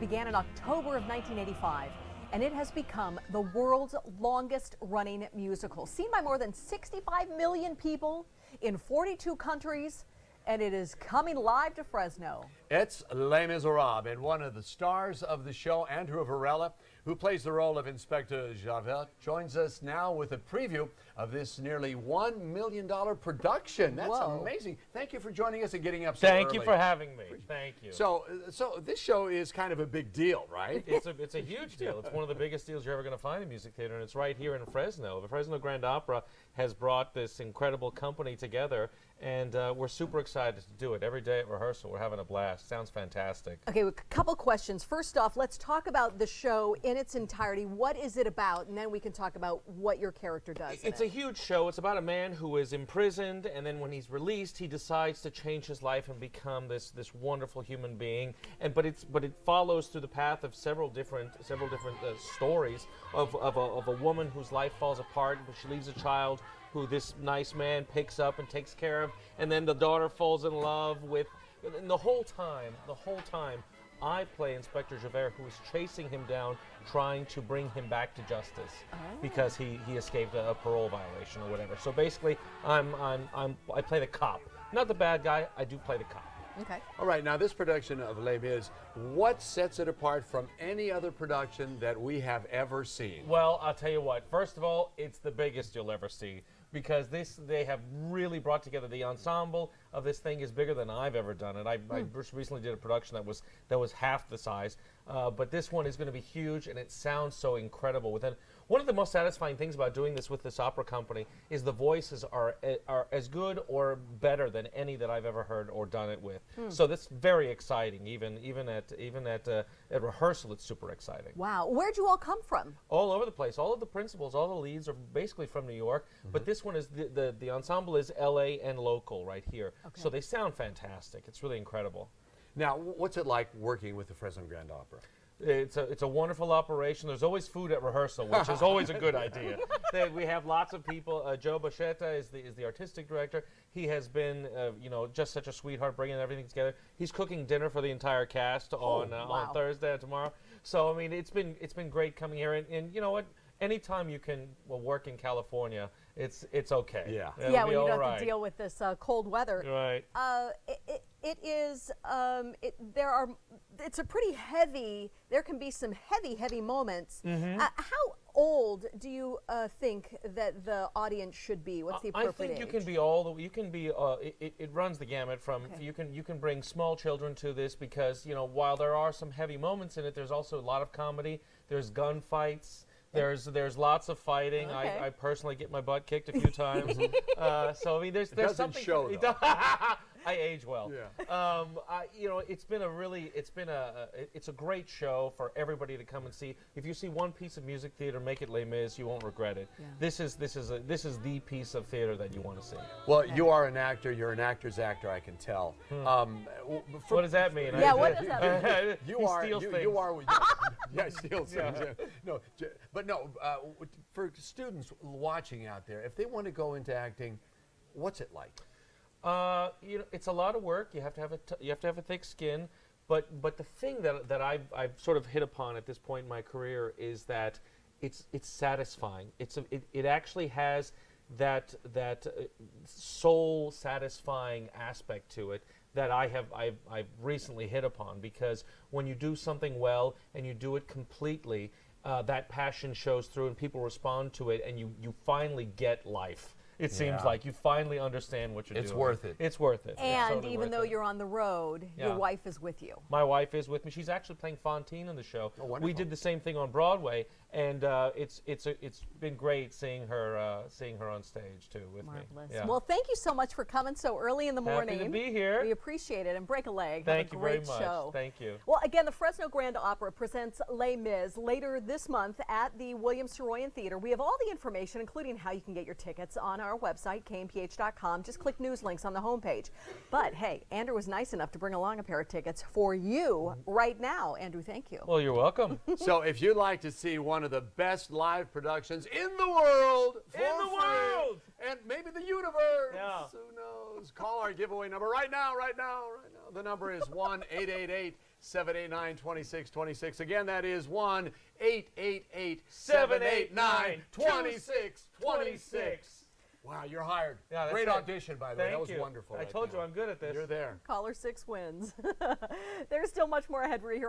began in October of 1985, and it has become the world's longest running musical, seen by more than 65 million people in 42 countries, and it is coming live to Fresno. It's Les Misérables, and one of the stars of the show, Andrew Varela, who plays the role of Inspector Javert, joins us now with a preview of this nearly $1 million production. That's amazing. Thank you for joining us and getting up so early. Thank you for having me. Thank you. So this show is kind of a big deal, right? It's a huge deal. It's one of the biggest deals you're ever going to find in a music theater, and it's right here in Fresno. The Fresno Grand Opera has brought this incredible company together, and we're super excited to do it. Every day at rehearsal, we're having a blast. Sounds fantastic. Okay, a couple questions. First off, let's talk about the show in its entirety. What is it about? And then we can talk about what your character does. It's a huge show. It's about a man who is imprisoned, and then when he's released, he decides to change his life and become this wonderful human being. But it follows through the path of several different stories of a woman whose life falls apart, but she leaves a child who this nice man picks up and takes care of, and then the daughter falls in love with. And the whole time, I play Inspector Javert, who is chasing him down, trying to bring him back to justice because he escaped a parole violation or whatever. So basically, I play the cop, not the bad guy. I do play the cop. Okay. All right, now this production of Les Mis, what sets it apart from any other production that we have ever seen? Well, I'll tell you what. First of all, it's the biggest you'll ever see, because they have really brought together. The ensemble of this thing is bigger than I've ever done it. I recently did a production that was half the size, but this one is going to be huge, and it sounds so incredible. One of the most satisfying things about doing this with this opera company is the voices are as good or better than any that I've ever heard or done it with. So that's very exciting. Even at rehearsal, it's super exciting. Wow, where'd you all come from? All over the place. All of the principals, all the leads are basically from New York, but this one is the ensemble is LA and local right here. Okay. So they sound fantastic. It's really incredible. Now, what's it like working with the Fresno Grand Opera? It's a wonderful operation. There's always food at rehearsal, which is always a good idea. We have lots of people. Joe Bachetta is the artistic director. He has been just such a sweetheart, bringing everything together. He's cooking dinner for the entire cast on Thursday and tomorrow. So I mean, it's been great coming here, and you know what? Anytime you can work in California, it's okay. Yeah. Yeah, when you don't have to deal with this cold weather. Right. It's a pretty heavy. There can be some heavy moments. How old do you think that the audience should be? What's the appropriate age? I think you can be all the. You can be. It runs the gamut from. Okay. You can bring small children to this, because while there are some heavy moments in it, there's also a lot of comedy. There's gunfights. There's lots of fighting. Okay. I personally get my butt kicked a few times. So I mean, there's something. Show, I age well. Yeah. It's a great show for everybody to come and see. If you see one piece of music theater, make it Les Mis. You won't regret it. Yeah. This is the piece of theater that you want to see. Well, you are an actor. You're an actor's actor. I can tell. What does that mean? Yeah. What does that mean? You are. Yeah, steal things. Yeah. No, but no. For students watching out there, if they want to go into acting, what's it like? It's a lot of work. You have to have a thick skin, but the thing that I've sort of hit upon at this point in my career is that it's satisfying. It actually has that soul satisfying aspect to it that I've recently hit upon, because when you do something well and you do it completely, that passion shows through and people respond to it, and you finally get life. It seems like you finally understand what you're doing. It's worth it. It's worth it. And totally even though you're on the road, your wife is with you. My wife is with me. She's actually playing Fantine in the show. Oh, wonderful. We did the same thing on Broadway, and it's been great seeing her on stage too with me. Yeah. Well, thank you so much for coming so early in the morning. Happy to be here. We appreciate it, and break a leg. Thank you very much. Show. Thank you. Well, again, the Fresno Grand Opera presents Les Mis later this month at the Williams Saroyan Theater. We have all the information, including how you can get your tickets, on our our website, kmph.com. Just click news links on the homepage. But hey, Andrew was nice enough to bring along a pair of tickets for you right now. Andrew, thank you. Well, you're welcome. So if you'd like to see one of the best live productions in the world, and maybe the universe, Yeah. who knows? Call our giveaway number right now. The number is 1-888-789-2626. Again, that is 1-888-789-2626. Wow, you're hired. Yeah, that's Great it. audition, by the way. That was wonderful. I told you I'm good at this. You're there. Caller 6 wins. There's still much more ahead for you here.